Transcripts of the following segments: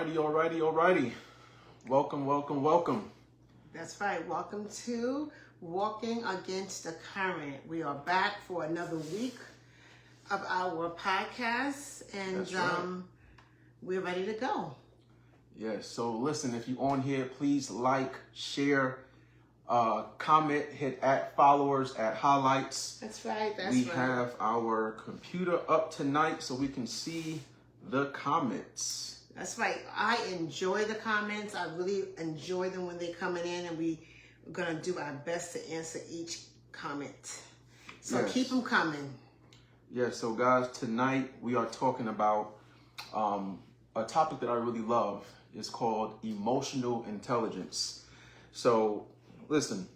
Alrighty. Welcome. That's right. Welcome to Walking Against the Current. We are back for another week of our podcast, and That's right. We're ready to go. Yes. So listen, if you're on here, please like, share, comment, hit at followers, at highlights. That's right. We have our computer up tonight so we can see the comments. That's right. I enjoy the comments. I really enjoy them when they're coming in, and we're going to do our best to answer each comment. So Yes. Keep them coming. Yeah, so guys, tonight we are talking about a topic that I really love. It's called emotional intelligence. So listen,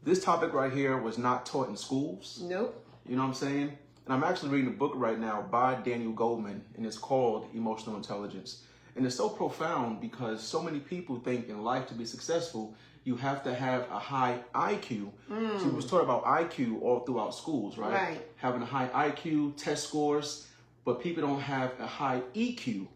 this topic right here was not taught in schools. Nope. You know what I'm saying? And I'm actually reading a book right now by Daniel Goleman, and it's called Emotional Intelligence. And it's so profound because so many people think in life to be successful, you have to have a high IQ. So we was taught about IQ all throughout schools, right? Right. Having a high IQ, test scores, but people don't have a high EQ,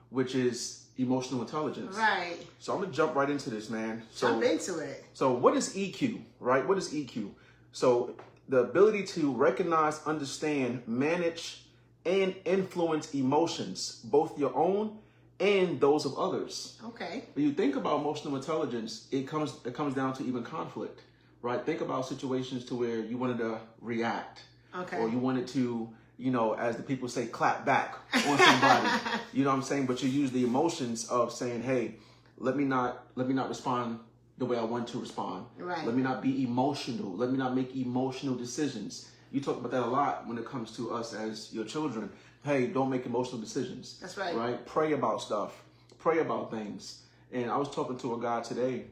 which is emotional intelligence. Right. So I'm gonna jump right into this, man. Jump into it. So what is EQ, right? What is EQ? So the ability to recognize, understand, manage, and influence emotions, both your own and those of others. Okay. When you think about emotional intelligence, it comes down to even conflict, right? Think about situations to where you wanted to react, Okay. or you wanted to, as the people say, clap back on somebody. You know what I'm saying? But you use the emotions of saying, hey, let me not respond the way I want to respond. Right. Let me not be emotional. Let me not make emotional decisions. You talk about that a lot when it comes to us as your children. Hey, don't make emotional decisions. That's right. Right? Pray about stuff. Pray about things. And I was talking to a guy today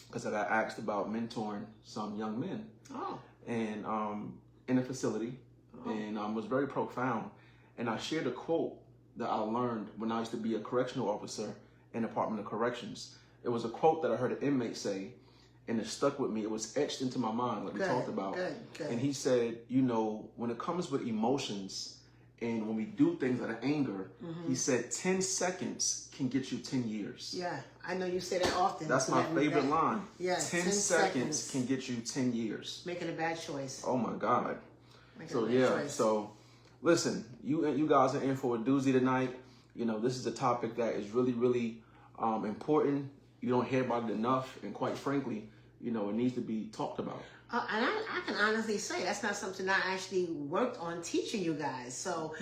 because I got asked about mentoring some young men. Oh. And in a facility. Oh. And was very profound. And I shared a quote that I learned when I used to be a correctional officer in the Department of Corrections. It was a quote that I heard an inmate say, and it stuck with me. It was etched into my mind, like we talked about. Good. And he said, when it comes with emotions and when we do things out of anger, he said 10 seconds can get you 10 years. Yeah, I know you say that often. That's my favorite line. Yeah, 10 seconds can get you 10 years. Making a bad choice. Oh my God. Making a bad choice. So listen, you guys are in for a doozy tonight. This is a topic that is really, really important. You don't hear about it enough, and quite frankly, it needs to be talked about. And I can honestly say that's not something I actually worked on teaching you guys. So,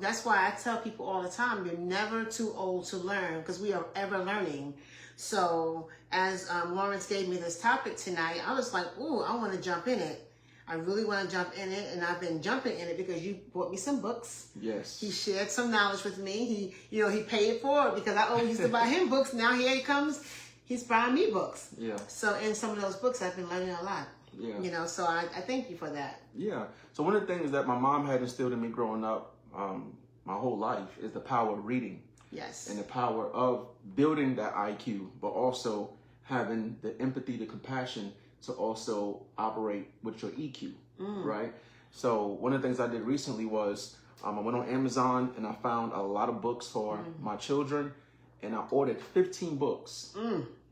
that's why I tell people all the time, you're never too old to learn, because we are ever learning. So as Lawrence gave me this topic tonight, I was like, ooh, I want to jump in it. I really want to jump in it, and I've been jumping in it because you bought me some books. Yes. He shared some knowledge with me. He paid for it because I always used to buy him books. Now here he comes, he's buying me books. Yeah. So in some of those books, I've been learning a lot. Yeah. So I thank you for that. Yeah. So one of the things that my mom had instilled in me growing up, my whole life, is the power of reading. Yes. And the power of building that IQ, but also having the empathy, the compassion to also operate with your EQ, right? So one of the things I did recently was I went on Amazon and I found a lot of books for my children, and I ordered 15 books.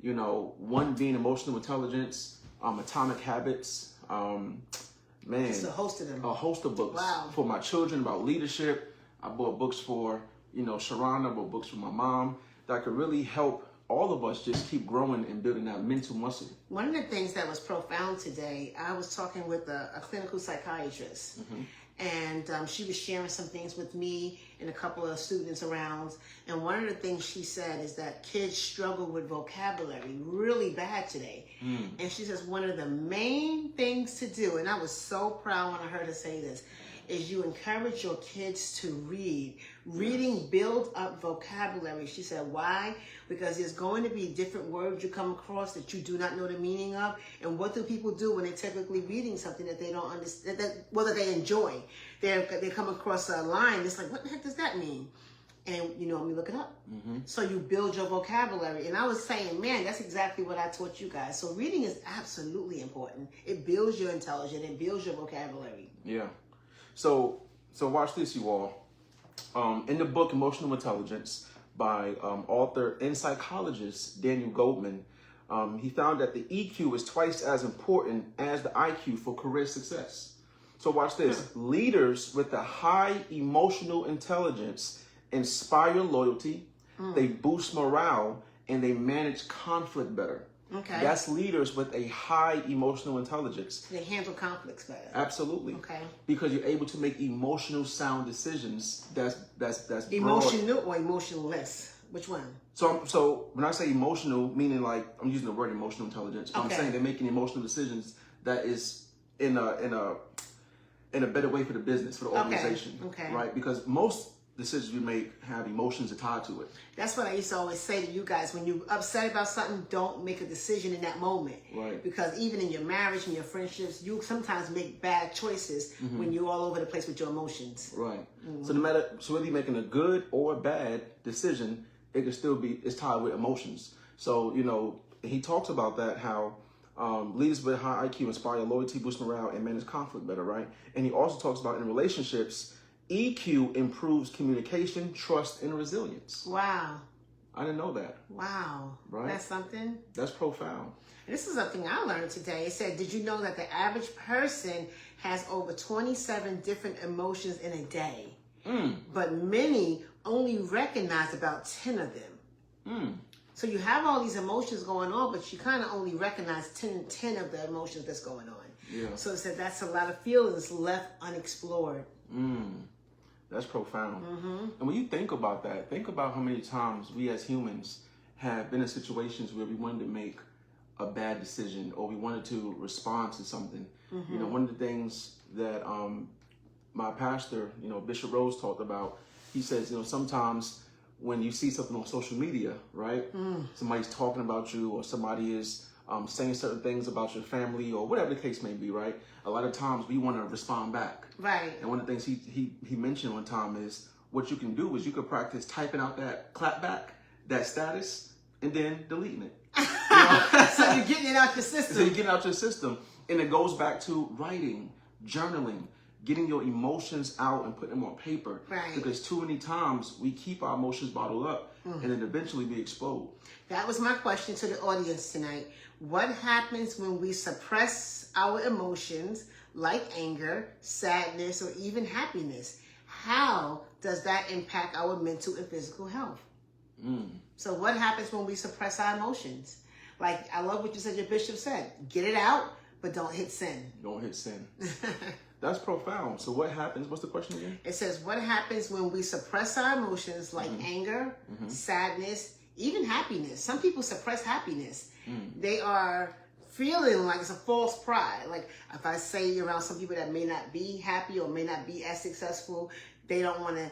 One being emotional intelligence, Atomic Habits, Just a host of them. a host of books for my children about leadership. I bought books for, Sharon. I bought books for my mom that could really help all of us just keep growing and building that mental muscle. One of the things that was profound today, I was talking with a clinical psychiatrist, and she was sharing some things with me and a couple of students around. And one of the things she said is that kids struggle with vocabulary really bad today. And she says one of the main things to do, and I was so proud when I heard her say this, is you encourage your kids to read. Reading builds up vocabulary. She said, why? Because there's going to be different words you come across that you do not know the meaning of. And what do people do when they're typically reading something that they don't understand, whether they enjoy? They come across a line, it's like, what the heck does that mean? And let me look it up. So you build your vocabulary. And I was saying, man, that's exactly what I taught you guys. So reading is absolutely important. It builds your intelligence. It builds your vocabulary. Yeah. So watch this, you all. In the book Emotional Intelligence by author and psychologist Daniel Goldman. He found that the EQ is twice as important as the IQ for career success. So watch this. Leaders with a high emotional intelligence inspire loyalty, they boost morale, and they manage conflict better. Okay. That's leaders with a high emotional intelligence. They handle conflicts better. Absolutely. Okay. Because you're able to make emotional sound decisions. That's Emotional or emotionless? Which one? So when I say emotional, meaning like I'm using the word emotional intelligence, but I'm saying they're making emotional decisions that is in a better way for the business, for the organization. Okay. Right? Because most decisions we make have emotions tied to it. That's what I used to always say to you guys. When you're upset about something, don't make a decision in that moment. Right. Because even in your marriage and your friendships, you sometimes make bad choices when you're all over the place with your emotions. Right. So no matter, so whether you're making a good or a bad decision, it can still be, it's tied with emotions. So, you know, he talks about that, how leaders with high IQ inspire loyalty, boost morale, and manage conflict better, right? And he also talks about in relationships, EQ improves communication, trust, and resilience. Wow. I didn't know that. Wow. Right? That's something. That's profound. This is something I learned today. It said, did you know that the average person has over 27 different emotions in a day? But many only recognize about 10 of them. So you have all these emotions going on, but you kind of only recognize 10 of the emotions that's going on. Yeah. So it said that's a lot of feelings left unexplored. That's profound. And when you think about that, think about how many times we as humans have been in situations where we wanted to make a bad decision or we wanted to respond to something. You know, one of the things that my pastor, you know, Bishop Rose talked about, he says, you know, sometimes when you see something on social media, right? Somebody's talking about you or somebody is saying certain things about your family or whatever the case may be, right? A lot of times we want to respond back. Right. And one of the things he mentioned one time is what you can do is you can practice typing out that clap back, that status, and then deleting it. You know? So you're getting it out your system. So you're getting out your system. And it goes back to writing, journaling, getting your emotions out and putting them on paper. Right. Because too many times we keep our emotions bottled up and then eventually we explode. That was my question to the audience tonight. What happens when we suppress our emotions like anger, sadness, or even happiness? How does that impact our mental and physical health? So what happens when we suppress our emotions? Like, I love what you said, your bishop said. Get it out, but don't hit sin. Don't hit sin. That's profound. So what happens? What's the question again? It says, what happens when we suppress our emotions like anger, sadness, even happiness? Some people suppress happiness. They are feeling like it's a false pride. Like if I say you're around some people that may not be happy or may not be as successful, they don't want to,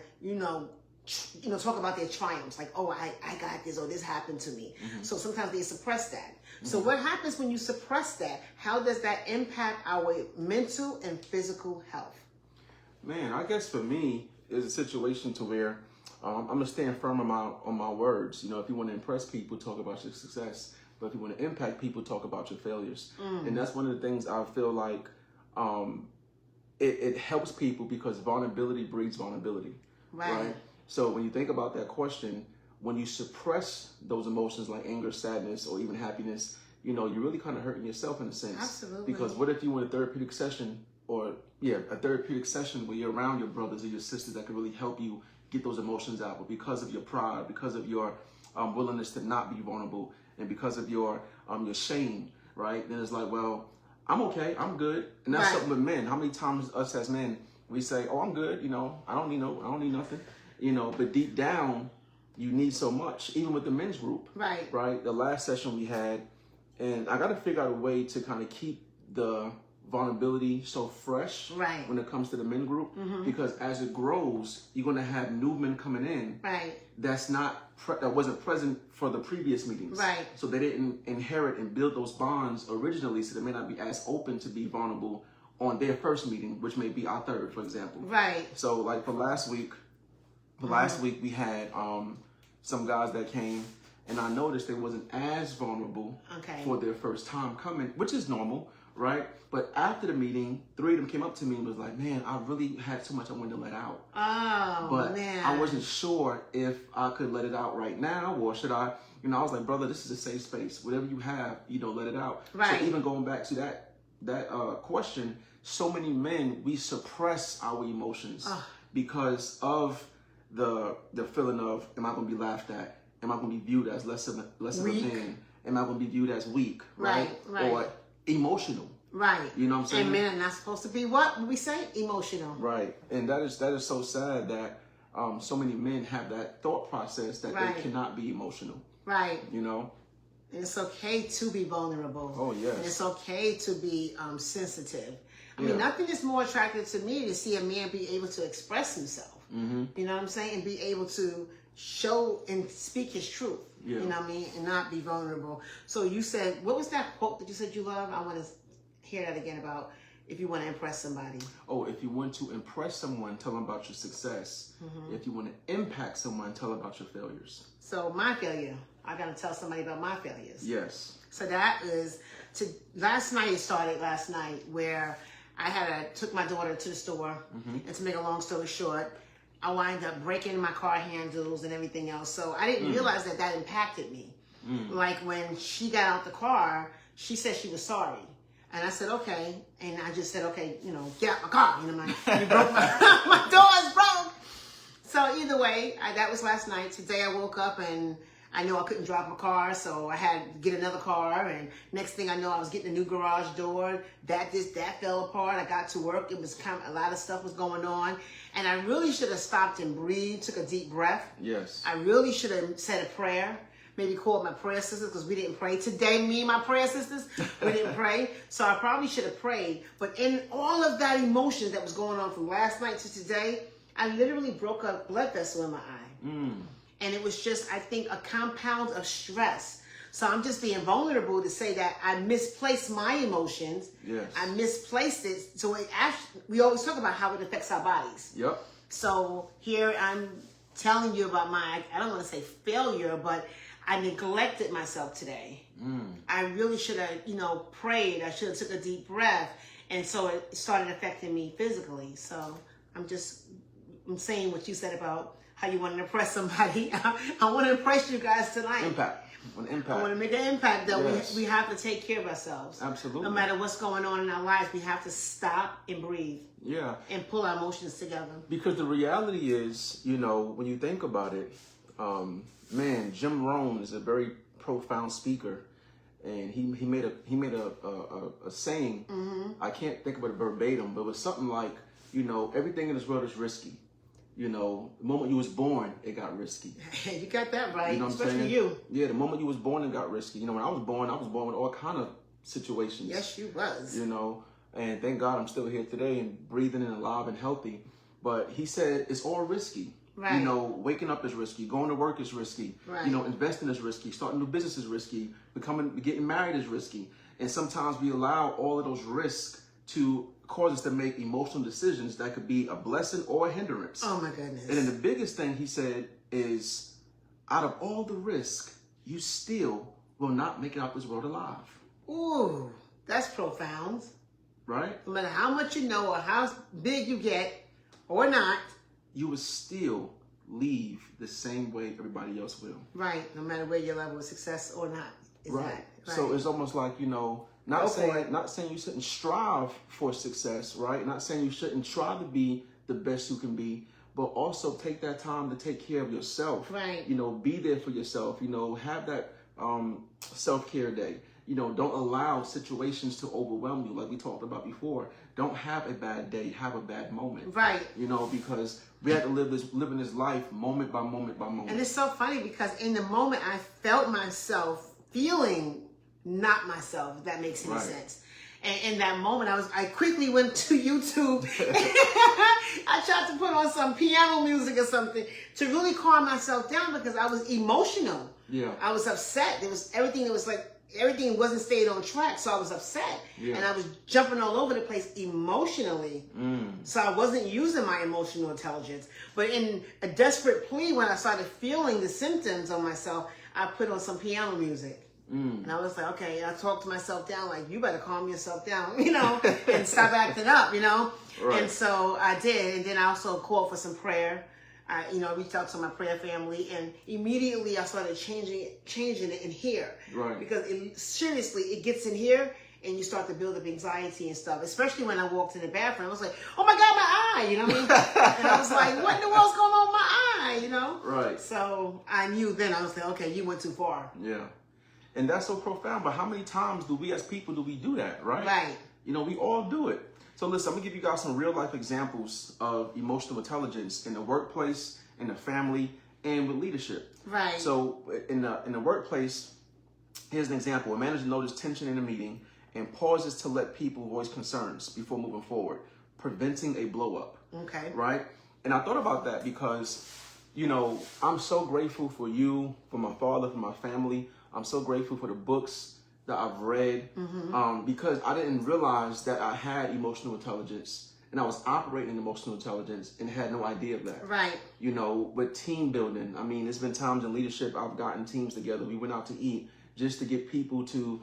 talk about their triumphs. Like, oh, I got this or this happened to me. So sometimes they suppress that. So what happens when you suppress that? How does that impact our mental and physical health? Man, I guess for me, it's a situation to where I'm going to stand firm on my words. You know, if you want to impress people, talk about your success. But if you want to impact people, talk about your failures. And that's one of the things I feel like it helps people because vulnerability breeds vulnerability. Right? So when you think about that question, when you suppress those emotions like anger, sadness, or even happiness, you know, you're really kind of hurting yourself in a sense. Absolutely. Because what if you in a therapeutic session where you're around your brothers or your sisters that can really help you get those emotions out, but because of your pride, because of your willingness to not be vulnerable, and because of your shame, right? Then it's like, well, I'm okay, I'm good. And that's something with men. How many times us as men, we say, oh, I'm good, you know, I don't need nothing, you know, but deep down, you need so much, even with the men's group. Right. The last session we had, and I got to figure out a way to kind of keep the vulnerability so fresh when it comes to the men group, because as it grows, you're going to have new men coming in that wasn't present for the previous meetings. So they didn't inherit and build those bonds originally, so they may not be as open to be vulnerable on their first meeting, which may be our third, for example. So like for last week we had some guys that came, and I noticed they wasn't as vulnerable for their first time coming, which is normal, right? But after the meeting, 3 of them came up to me and was like, man, I really had so much I wanted to let out. Oh, but man. I wasn't sure if I could let it out right now, or should I, I was like, brother, this is a safe space. Whatever you have, let it out. Right. So even going back to that question, so many men, we suppress our emotions because of the feeling of, am I going to be laughed at? Am I going to be viewed as less of a man? Am I going to be viewed as weak? Right. Or emotional. Right. You know what I'm saying? And men are not supposed to be what we say? Emotional. Right. And that is so sad that so many men have that thought process that they cannot be emotional. Right. And it's okay to be vulnerable. Oh, yes. And it's okay to be sensitive. I mean, nothing is more attractive to me to see a man be able to express himself. Mm-hmm. You know what I'm saying? And be able to show and speak his truth. Yeah. You know what I mean? And not be vulnerable. So you said, what was that quote that you said you love? I want to hear that again about if you want to impress somebody. Oh, if you want to impress someone, tell them about your success. Mm-hmm. If you want to impact someone, tell them about your failures. So my failure, I got to tell somebody about my failures. Yes. So that is, it started last night where I took my daughter to the store, and to make a long story short, I wound up breaking my car handles and everything else. So I didn't realize that impacted me. Like when she got out the car, she said she was sorry. And I said, okay. And I just said, okay, get out my car. You broke my door is broke. So either way, that was last night. Today I woke up and I knew I couldn't drive my car, so I had to get another car. And next thing I know, I was getting a new garage door. That fell apart. I got to work. It was a lot of stuff was going on. And I really should have stopped and breathed, took a deep breath. Yes. I really should have said a prayer. Maybe called my prayer sisters, because we didn't pray today. Me and my prayer sisters, we didn't pray. So I probably should have prayed. But in all of that emotion that was going on from last night to today, I literally broke a blood vessel in my eye. And it was just, I think, a compound of stress. So I'm just being vulnerable to say that I misplaced my emotions. Yes. I misplaced it. So we always talk about how it affects our bodies. Yep. So here I'm telling you about I don't want to say failure, but I neglected myself today. I really should have, prayed. I should have took a deep breath. And so it started affecting me physically. So I'm saying what you said about how you want to impress somebody. I want to impress you guys tonight. Impact. I want to make an impact that we have to take care of ourselves. Absolutely. No matter what's going on in our lives, we have to stop and breathe. Yeah. And pull our emotions together. Because the reality is, when you think about it, Jim Rohn is a very profound speaker, and he made a saying. Mm-hmm. I can't think of it verbatim, but it was something like, everything in this world is risky. The moment you was born, it got risky. You got that right. You know what I'm saying? Especially you. Yeah, the moment you was born, it got risky. When I was born with all kind of situations. Yes, you was. And thank God I'm still here today and breathing and alive and healthy. But he said it's all risky. Right. Waking up is risky. Going to work is risky. Right. Investing is risky. Starting a new business is risky. Getting married is risky. And sometimes we allow all of those risks to cause us to make emotional decisions that could be a blessing or a hindrance. Oh my goodness. And then the biggest thing he said is, out of all the risk, you still will not make it out this world alive. Ooh, that's profound. Right? No matter how much you know or how big you get or not, you will still leave the same way everybody else will. Right. No matter where your level of success or not is right. at. Right. So it's almost like, not saying you shouldn't strive for success, right? Not saying you shouldn't try to be the best you can be, but also take that time to take care of yourself. Right. Be there for yourself. Have that self-care day. Don't allow situations to overwhelm you, like we talked about before. Don't have a bad day, have a bad moment. Right. Because we have to live in this life moment by moment by moment. And it's so funny because in the moment I felt myself feeling not myself, if that makes any sense. And in that moment, I quickly went to YouTube. I tried to put on some piano music or something to really calm myself down because I was emotional. Yeah. I was upset. Everything wasn't stayed on track, so I was upset. Yeah. And I was jumping all over the place emotionally. So I wasn't using my emotional intelligence. But in a desperate plea, when I started feeling the symptoms of myself, I put on some piano music. And I was like, okay, and I talked to myself down, like, you better calm yourself down, and stop acting up, Right. And so I did. And then I also called for some prayer. I reached out to my prayer family, and immediately I started changing it in here. Right. Because seriously, it gets in here, and you start to build up anxiety and stuff. Especially when I walked in the bathroom, I was like, "Oh my God, my eye!" You know what I mean? And I was like, "What in the world's going on with my eye?" Right. So I knew then. I was like, "Okay, you went too far." Yeah. And that's so profound. But how many times do we as people do that? Right. Right. We all do it. So listen, I'm gonna give you guys some real life examples of emotional intelligence in the workplace, in the family, and with leadership. Right. So in the workplace, here's an example. A manager noticed tension in a meeting and pauses to let people voice concerns before moving forward, preventing a blow up. Okay. Right? And I thought about that because, I'm so grateful for you, for my father, for my family. I'm so grateful for the books that I've read, because I didn't realize that I had emotional intelligence and I was operating in emotional intelligence and had no idea of that. Right. With team building, I mean, there's been times in leadership I've gotten teams together. We went out to eat just to get people to,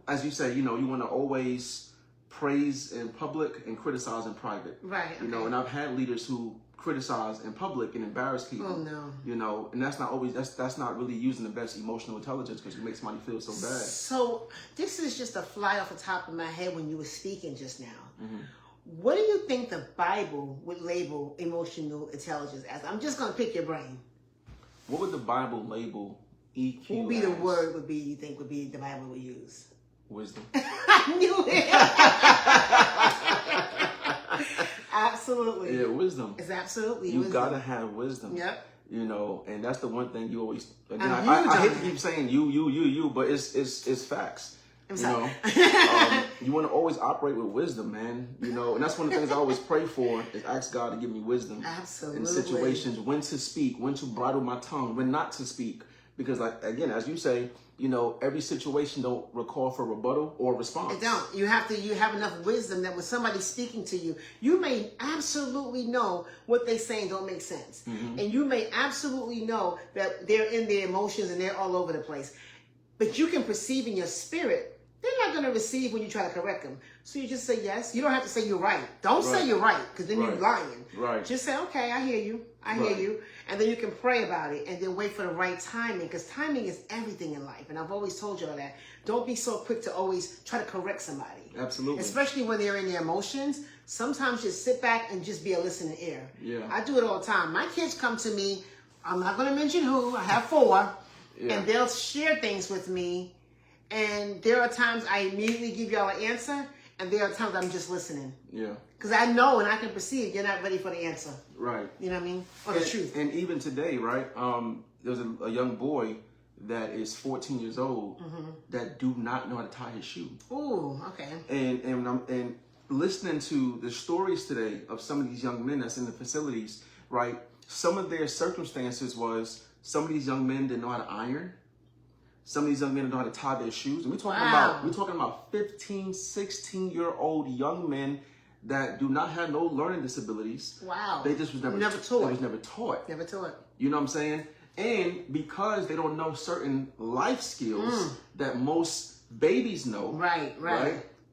as you say, you want to always praise in public and criticize in private. Right. Okay. And I've had leaders who criticize in public and embarrass people. Oh no. And that's not always that's not really using the best emotional intelligence, because it makes somebody feel so bad. So this is just a fly off the top of my head when you were speaking just now. What do you think the Bible would label emotional intelligence as? I'm just gonna pick your brain. What would the Bible label EQ? What would be as? the word you think would be the Bible would use? Wisdom. I knew it. Absolutely. Yeah, wisdom. It's absolutely You wisdom. gotta have wisdom. Yep. And that's the one thing you always. Again, I'm I huge hate on to keep that. saying you, but it's facts. I'm sorry. You want to always operate with wisdom, man. And that's one of the things I always pray for, is ask God to give me wisdom. Absolutely. In situations, when to speak, when to bridle my tongue, when not to speak. Because, again, as you say, every situation don't recall for rebuttal or response. It don't. You have enough wisdom that when somebody's speaking to you, you may absolutely know what they're saying don't make sense. And you may absolutely know that they're in their emotions and they're all over the place. But you can perceive in your spirit, they're not going to receive when you try to correct them. So you just say yes. You don't have to say you're right. Don't say you're right, because then you're lying. Right. Just say, okay, I hear you. I hear you. And then you can pray about it and then wait for the right timing, because timing is everything in life. And I've always told you all that. Don't be so quick to always try to correct somebody. Absolutely. Especially when they're in their emotions. Sometimes just sit back and just be a listening ear. Yeah. I do it all the time. My kids come to me. I'm not going to mention who. I have 4. Yeah. And they'll share things with me. And there are times I immediately give y'all an answer. And there are times I'm just listening. Yeah. Because I know and I can perceive you're not ready for the answer. Right. You know what I mean? Or the truth. And even today, right? There's a young boy that is 14 years old that do not know how to tie his shoe. Ooh, okay. And listening to the stories today of some of these young men that's in the facilities, right? Some of their circumstances was some of these young men didn't know how to iron. Some of these young men don't know how to tie their shoes. And we're talking about 15, 16-year-old young men that do not have no learning disabilities. Wow. They just was never taught. They was never taught. Never taught. You know what I'm saying? And because they don't know certain life skills that most babies know. Right.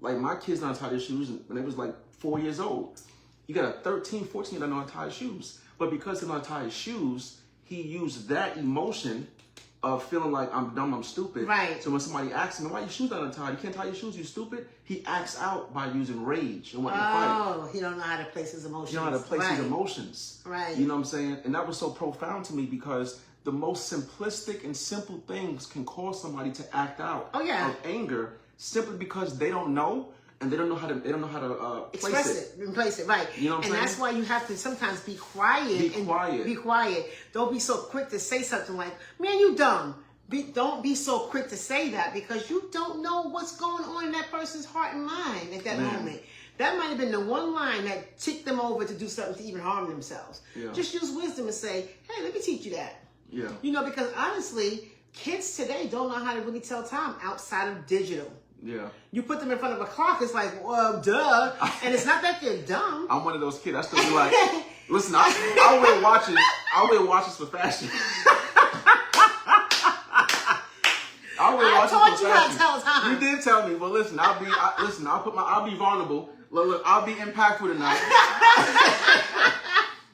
Like my kids know how to tie their shoes when they was like 4 years old. You got a 13, 14 that know how to tie his shoes. But because they know how to tie his shoes, he used that emotion of feeling like I'm dumb, I'm stupid. Right. So when somebody asks him, why your shoes not untied? You can't tie your shoes, you stupid? He acts out by using rage and wanting to fight. Oh, he don't know how to place his emotions. He don't know how to place his emotions. Right. You know what I'm saying? And that was so profound to me, because the most simplistic and simple things can cause somebody to act out of anger simply because they don't know. And they don't know how to express it. Place it, right. You know what I'm saying? And that's why you have to sometimes be quiet. Be quiet. Don't be so quick to say something like, man, you dumb. Don't be so quick to say that, because you don't know what's going on in that person's heart and mind at that moment. That might have been the one line that ticked them over to do something to even harm themselves. Yeah. Just use wisdom and say, hey, let me teach you that. Yeah. Because honestly, kids today don't know how to really tell time outside of digital. Yeah. You put them in front of a clock, it's like, well, duh. And it's not that they're dumb. I'm one of those kids. I still be like, listen, I wear watches. I wear watches for fashion. I I taught you how to tell time. You did tell me, but listen, I'll be vulnerable. Look, I'll be impactful tonight.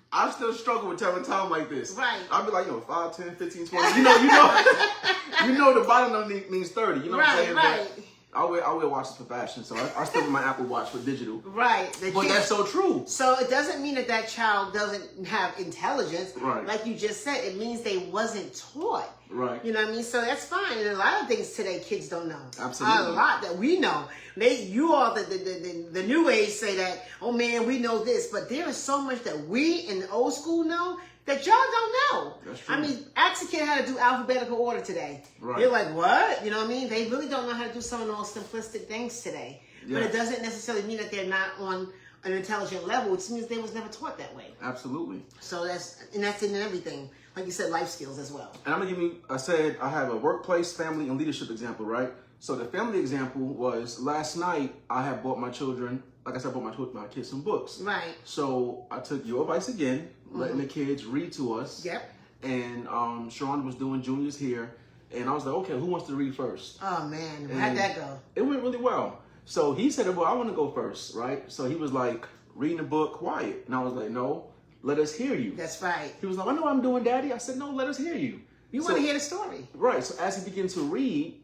I still struggle with telling time like this. Right. I'll be like, 5, 10, 15, 20. You know the bottom number means 30. You know what I'm saying? Right. But I wear watches for fashion, so I still wear my Apple Watch for digital. Right. But that's so true. So it doesn't mean that child doesn't have intelligence. Right. Like you just said, it means they wasn't taught. Right. You know what I mean? So that's fine. And a lot of things today kids don't know. Absolutely. A lot that we know. You all, the new age say that, oh man, we know this. But there is so much that we in the old school know that y'all don't know. That's true. I mean, ask a kid how to do alphabetical order today. Right. They're like, what? You know what I mean? They really don't know how to do some of those simplistic things today. Yeah. But it doesn't necessarily mean that they're not on an intelligent level. It means they was never taught that way. Absolutely. So that's in everything. Like you said, life skills as well. And I'm going to give you, I said I have a workplace, family, and leadership example, right? So the family example was last night I had bought my children, like I said, I bought my kids some books. Right. So I took your advice again, letting the kids read to us. Yep. And Sharon was doing juniors here. And I was like, okay, who wants to read first? Oh, man. How'd that go? It went really well. So he said, well, I want to go first, right? So he was like, reading the book quiet. And I was like, no, let us hear you. That's right. He was like, I know what I'm doing, Daddy. I said, no, let us hear you. You want to hear the story. Right. So as he began to read,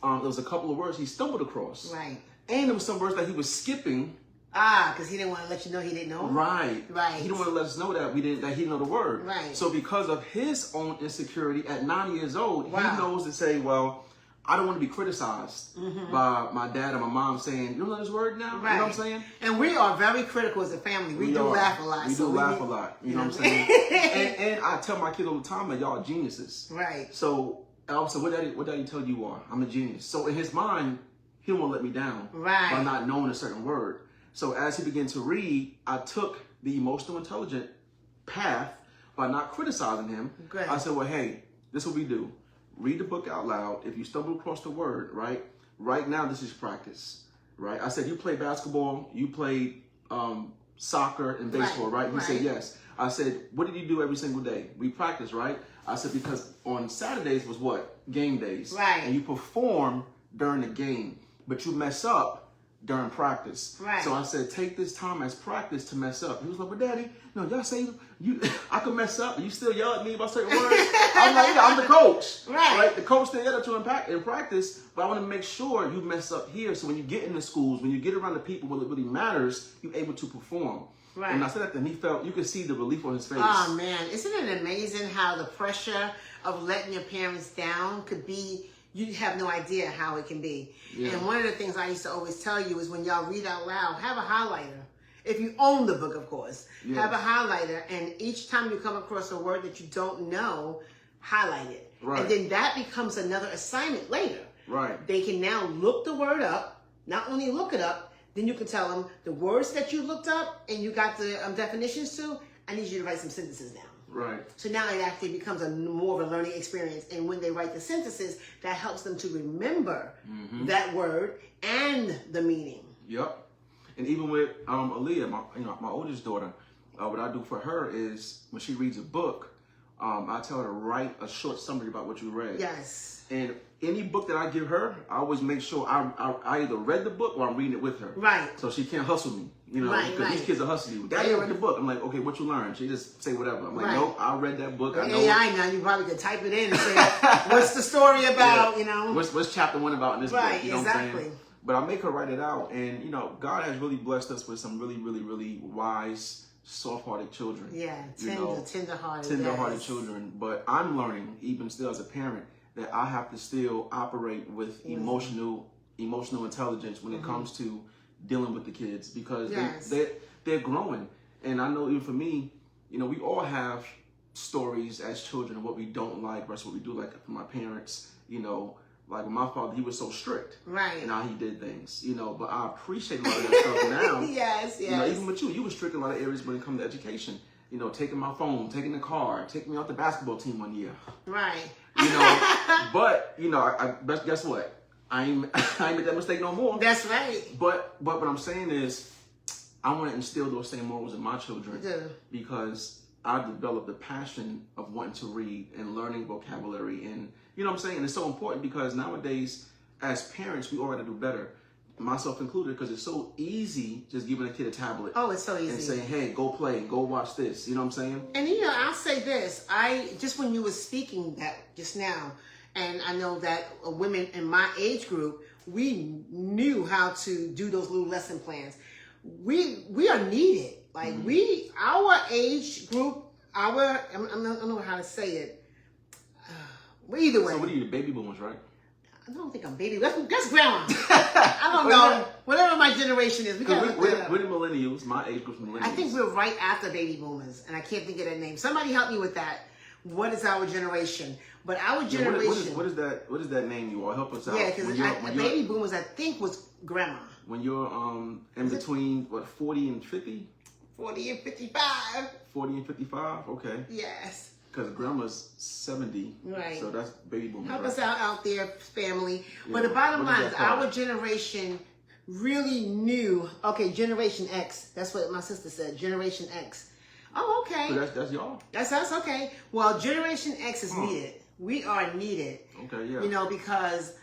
there was a couple of words he stumbled across. Right. And there was some words that he was skipping. Because he didn't want to let you know he didn't know. Right. Right. He didn't want to let us know that he didn't know the word. Right. So because of his own insecurity at 9 years old, Wow. he knows to say, well, I don't want to be criticized by my dad and my mom saying, you don't know this word now? Right. You know what I'm saying? And we are very critical as a family. We do laugh a lot. We do laugh a lot. You know what I'm saying? and I tell my kids all the time that y'all are geniuses. Right. So I said, what daddy tell you are? I'm a genius. So in his mind, he don't want to let me down by not knowing a certain word. So as he began to read, I took the emotional intelligent path by not criticizing him. Good. I said, well, hey, this is what we do. Read the book out loud. If you stumble across the word, right now this is practice, right? I said, you play basketball, you played soccer and baseball, right? He said, yes. I said, what did you do every single day? We practice, right? I said, because on Saturdays was what? Game days. Right. And you perform during the game, but you mess up during practice. Right. So I said, take this time as practice to mess up. He was like, but Daddy, y'all say I could mess up and you still yell at me about certain words. I'm like, yeah, I'm the coach. Right. The coach still yell at you in practice, but I want to make sure you mess up here. So when you get into schools, when you get around the people where it really matters, you're able to perform. Right. And I said that to him, you could see the relief on his face. Oh man, isn't it amazing how the pressure of letting your parents down could be, you have no idea how it can be. Yeah. And one of the things I used to always tell you is when y'all read out loud, have a highlighter. If you own the book, of course, have a highlighter. And each time you come across a word that you don't know, highlight it. Right. And then that becomes another assignment later. Right. They can now look the word up, not only look it up, then you can tell them the words that you looked up and you got the definitions to, I need you to write some sentences down. Right. So now it actually becomes more of a learning experience. And when they write the sentences, that helps them to remember that word and the meaning. Yep. And even with Aaliyah, my oldest daughter, what I do for her is when she reads a book, I tell her to write a short summary about what you read. Yes. And any book that I give her, I always make sure I either read the book or I'm reading it with her. Right. So she can't hustle me. Because these kids are hustling you. Daddy, I read the book. I'm like, okay, what you learned? She just say whatever. I'm like, nope, I read that book. I know AI now, you probably could type it in and say, what's the story about, What's chapter 1 about in this book? You know exactly. What I'm saying? But I make her write it out. And, God has really blessed us with some really, really, really wise, soft-hearted children. Yeah, tender-hearted. Tender-hearted children. But I'm learning, even still as a parent, that I have to still operate with emotional intelligence when it comes to dealing with the kids, because they're growing. And I know even for me, we all have stories as children of what we don't like versus what we do. Like for my parents, like with my father, he was so strict. Right. And how he did things, but I appreciate a lot of that stuff now. Yes. Even with you were strict in a lot of areas when it comes to education. Taking my phone, taking the car, taking me off the basketball team one year. Right. But, guess what? I ain't make that mistake no more. That's right. But what I'm saying is, I want to instill those same morals in my children, because I developed the passion of wanting to read and learning vocabulary. And you know what I'm saying? And it's so important because nowadays, as parents, we all got to do better, myself included, because it's so easy just giving a kid a tablet. Oh, it's so easy. And saying, hey, go play, go watch this. You know what I'm saying? And I'll say this. Just when you were speaking that just now, and I know that women in my age group, we knew how to do those little lesson plans. We are needed. Like our age group, I don't know how to say it. Either way. So what are you, the baby boomers, right? I don't think I'm baby. That's grandma. I don't know. Whatever my generation is. We're the millennials. My age group's millennials. I think we're right after baby boomers, and I can't think of that name. Somebody help me with that. What is our generation? But our generation. What is that name you all? Help us out. Yeah, because baby boomers, I think, was grandma. When you're in between, 40 and 50? 40 and 55. 40 and 55? Okay. Yes. Because grandma's 70. Right. So that's baby boomers. Help right? us out there, family. Yeah. But the bottom line is called? our generation really knew, okay, Generation X. That's what my sister said, Generation X. Oh, okay. So that's y'all? That's us, okay. Well, Generation X is needed. We are needed. Okay, yeah. Because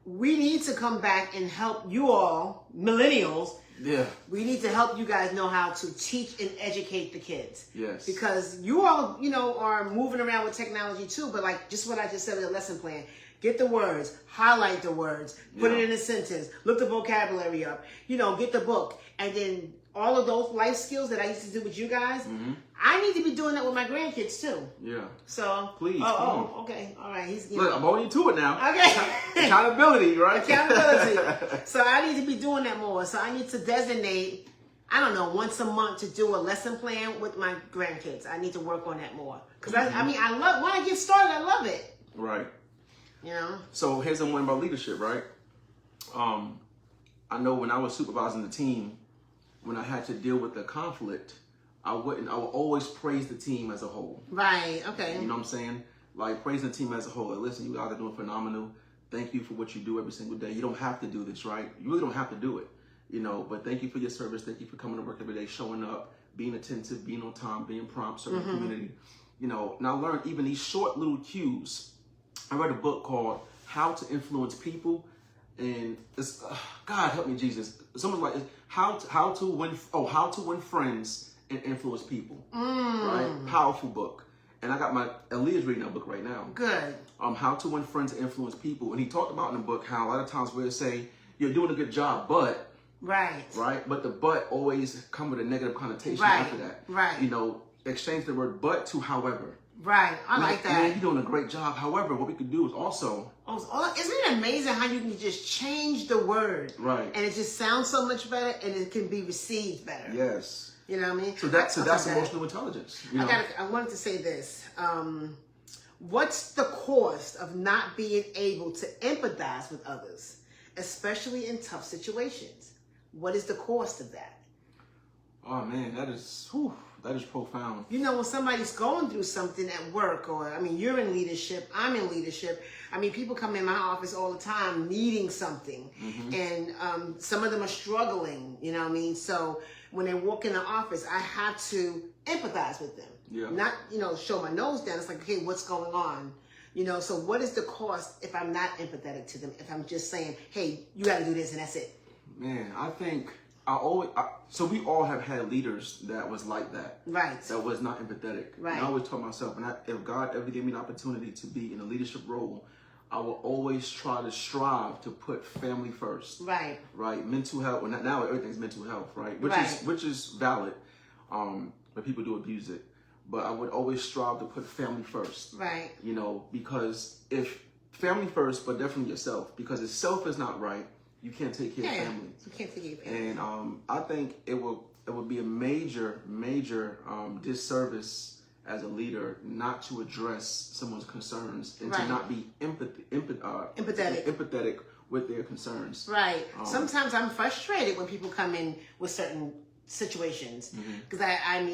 we need to come back and help you all, millennials. Yeah. We need to help you guys know how to teach and educate the kids. Yes. Because you all, are moving around with technology too, but like just what I just said with the lesson plan. Get the words, highlight the words, put it in a sentence, look the vocabulary up, get the book. And then all of those life skills that I used to do with you guys, I need to be doing that with my grandkids too. Yeah. So please. Okay. All right. Look, I'm holding you to it now. Okay. Accountability, right? Accountability. So I need to be doing that more. So I need to designate, I don't know, once a month to do a lesson plan with my grandkids. I need to work on that more. Because I love, when I get started, I love it. Right. So here's one about leadership, right? I know when I was supervising the team, when I had to deal with the conflict, I would always praise the team as a whole. Right, okay. You know what I'm saying? Like praising the team as a whole. Like, listen, you guys are doing phenomenal. Thank you for what you do every single day. You don't have to do this, right? You really don't have to do it, but thank you for your service. Thank you for coming to work every day, showing up, being attentive, being on time, being prompt, serving the community. And I learned even these short little cues. I read a book called How to Influence People. And it's God help me, Jesus. Someone's like how to win friends and influence people. Right? Powerful book. And I got Aaliyah's reading that book right now. Good. How to win friends and influence people. And he talked about in the book how a lot of times we'll say you're doing a good job, but right. But the but always come with a negative connotation after that. Right. Exchange the word but to however. Right, I like that. Man, you're doing a great job. However, what we could do is also... Isn't it amazing how you can just change the word? Right. And it just sounds so much better and it can be received better. Yes. You know what I mean? So that's emotional intelligence. I wanted to say this. What's the cost of not being able to empathize with others, especially in tough situations? What is the cost of that? Oh, man, that is profound. When somebody's going through something at work, or, you're in leadership, I'm in leadership. People come in my office all the time needing something. And some of them are struggling, So when they walk in the office, I have to empathize with them. Yeah. Not, show my nose down. It's like, okay, what's going on? So what is the cost if I'm not empathetic to them? If I'm just saying, hey, you got to do this and that's it. Man, I think... so we all have had leaders that was like that. Right. That was not empathetic. Right. And I always told myself, if God ever gave me an opportunity to be in a leadership role, I will always try to strive to put family first. Right. Right. Mental health. Well, now everything's mental health, right? Which is valid. But people do abuse it. But I would always strive to put family first. Right. Because if family first, but definitely yourself, because if self is not right, you can't take care of family. You can't take care of family. And I think it would be a major disservice as a leader not to address someone's concerns and to not be empathetic with their concerns. Right. Sometimes I'm frustrated when people come in with certain situations because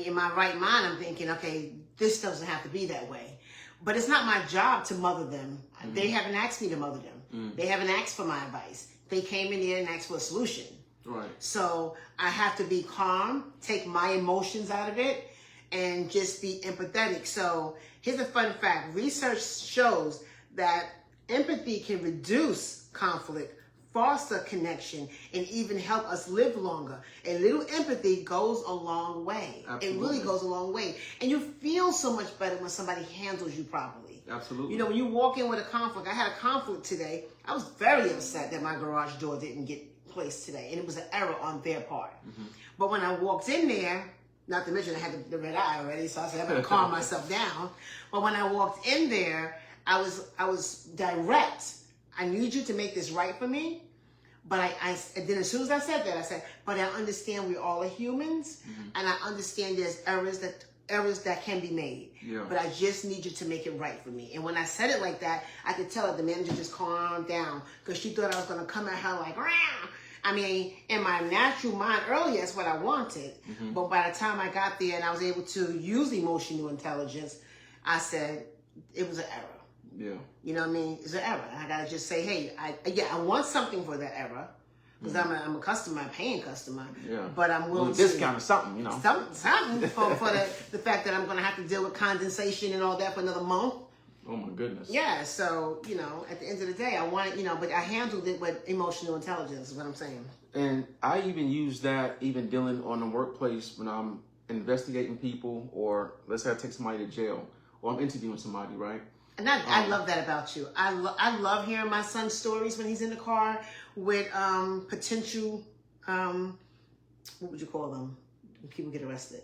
in my right mind I'm thinking, okay, this doesn't have to be that way. But it's not my job to mother them. They haven't asked me to mother them. They haven't asked for my advice. They came in there and asked for a solution. Right. So I have to be calm, take my emotions out of it, and just be empathetic. So here's a fun fact. Research shows that empathy can reduce conflict, foster connection, and even help us live longer. A little empathy goes a long way. Absolutely. It really goes a long way. And you feel so much better when somebody handles you properly. Absolutely. You know, when you walk in with a conflict, I had a conflict today. I was very upset that my garage door didn't get placed today, and it was an error on their part. But when I walked in there, not to mention I had the red eye already, so I said I'm gonna calm myself down. But when I walked in there, I was direct. I need you to make this right for me. But then as soon as I said that, I said, but I understand we all are humans, and I understand there's errors that can be made. Yeah. But I just need you to make it right for me. And when I said it like that, I could tell that the manager just calmed down because she thought I was going to come at her like, rah! I mean, in my natural mind earlier, that's what I wanted. But by the time I got there and I was able to use emotional intelligence, I said, it was an error. Yeah. You know what I mean? It's an error. I gotta just say, hey, I want something for that error because I'm a customer, a paying customer. Yeah. But I'm willing to discount or something, you know. Something for the fact that I'm gonna have to deal with condensation and all that for another month. Oh my goodness. Yeah. So at the end of the day, I want but I handled it with emotional intelligence. Is what I'm saying. And I even use that even dealing on the workplace when I'm investigating people, or let's say I take somebody to jail, or I'm interviewing somebody, right? And I love that about you. I love hearing my son's stories when he's in the car with potential, what would you call them? When people get arrested.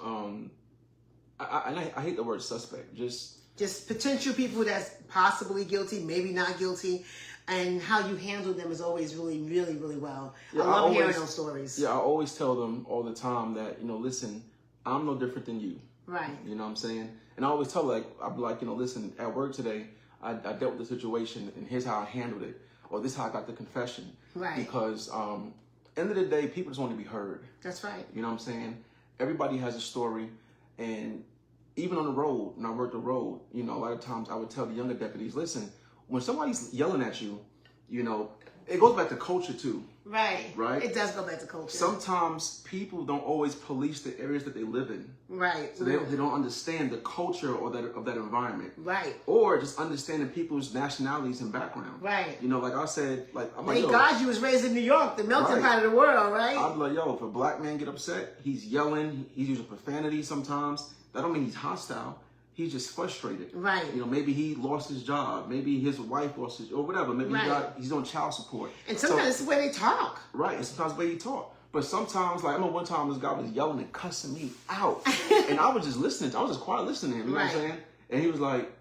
I hate the word suspect. Just potential people that's possibly guilty, maybe not guilty, and how you handle them is always really, really, really well. Yeah, I love hearing those stories. Yeah, I always tell them all the time that, listen, I'm no different than you. Right. You know what I'm saying? And I always tell I'll be like, listen, at work today, I dealt with the situation and here's how I handled it. Or this is how I got the confession. Right. Because end of the day, people just want to be heard. That's right. You know what I'm saying? Everybody has a story. And even on the road, when I worked the road, a lot of times I would tell the younger deputies, listen, when somebody's yelling at you, it goes back to culture too. Right. Right. It does go back to culture. Sometimes people don't always police the areas that they live in. Right. So they don't understand the culture or of that environment. Right. Or just understanding people's nationalities and background. Right. Like I said, I'm like, thank God you was raised in New York, the melting pot of the world, right? I'm like, if a black man get upset, he's yelling, he's using profanity sometimes. That don't mean he's hostile. He's just frustrated. Right. Maybe he lost his job. Maybe his wife lost his, or whatever. Maybe he's on child support. And sometimes it's the way they talk. Right. And sometimes the way he talk. But sometimes, I remember one time this guy was yelling and cussing me out. And I was just listening. I was just quiet listening to him. You know what I'm saying? And he was like,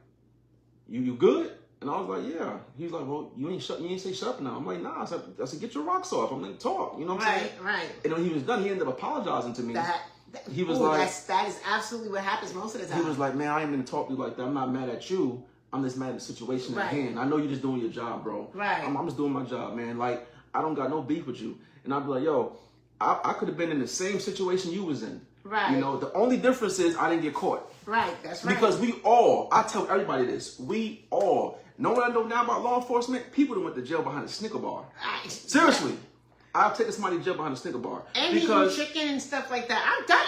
you good? And I was like, yeah. He was like, well, you ain't say shut up now. I'm like, nah. I said, get your rocks off. I'm like, talk. You know what I'm saying? Right. And when he was done, he ended up apologizing to me. He was that is absolutely what happens most of the time. He was like, man, I ain't gonna talk to you like that. I'm not mad at you. I'm just mad at the situation at hand. I know you're just doing your job, bro. Right. I'm just doing my job, man. Like, I don't got no beef with you. And I'd be like, yo, I could have been in the same situation you was in. Right. The only difference is I didn't get caught. Right, that's right. Because I tell everybody this, know what I know now about law enforcement? People that went to jail behind a Snicker bar. Seriously. I'll take somebody to jail behind a Snicker bar. And eating chicken and stuff like that. I'm done.